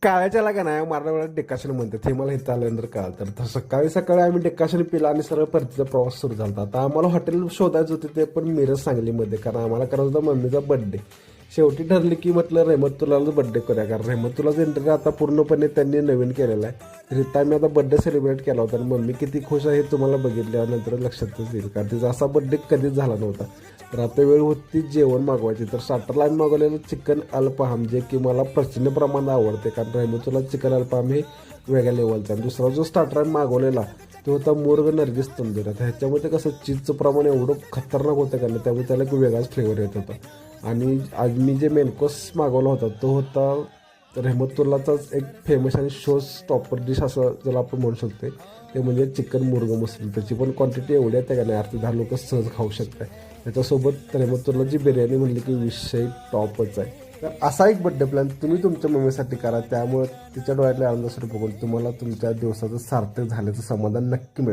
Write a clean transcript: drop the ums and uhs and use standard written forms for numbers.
काळ्याच्याला का नाही मराठवाड्यात डेकाशन म्हणतात हे मला इथं आल्यानंतर कळलं. तर सकाळी सकाळी आम्ही डेकाशन पिला आणि सरळ परतीचा प्रवास सुरू झाला. आता आम्हाला हॉटेल शोधायचं होते ते पण मिरज सांगलीमध्ये, कारण आम्हाला करायचं होता मम्मीचा बड्डे. शेवटी ठरले की म्हटलं रेहमतुल्लाच बड्डे करूया, कारण रेहमतुल्लाचा इंटरव्ह्यू आता पूर्णपणे त्यांनी नवीन केलेला आहे. तर इथं आम्ही आता बड्डे सेलिब्रेट केला होता आणि मम्मी किती खुश आहे हे तुम्हाला बघितल्यानंतर लक्षातच येईल, कारण तिचा असा बड्डे कधीच झाला नव्हता. तर आता वेळ होती जेवण मागवायची. तर स्टार्टरला आम्ही मागवलेलं चिकन अल्फाम, जे की मला प्रचंड प्रमाणात आवडते, कारण रेहमतुल्ला चिकन अल्फाम हे वेगळ्या लेवलचा. आणि दुसरा जो स्टार्टर आम्ही मागवलेला तो होता मुर्ग नर्गिस तंदूर. तर ह्याच्यामध्ये कसं चीजचं प्रमाण एवढं खतरनाक होतं का नाही, त्यामुळे त्याला एक वेगळाच फ्लेवर येत होता. आणि आज मी जे मेनकोर्स मागवला होता तो होता रेहमतुल्लाचाच एक फेमस आणि शोज टॉपर डिश असं ज्याला आपण म्हणू शकतो, ते म्हणजे चिकन मुर्ग मसाला. त्याची पण क्वांटिटी एवढी आहे का नाही, 8 ते 10 लोक सहज खाऊ शकतात. त्याच्यासोबत रेहमतुल्लाची बिर्याणी म्हणली की विषय टॉपच आहे. तर असा एक बड्डे प्लॅन तुम्ही तुमच्या मम्मीसाठी करा, त्यामुळे तिच्या डोळ्यातल्या आनंदासाठी बघून तुम्हाला तुमच्या दिवसाचं सार्थक झाल्याचं समाधान नक्की मिळेल.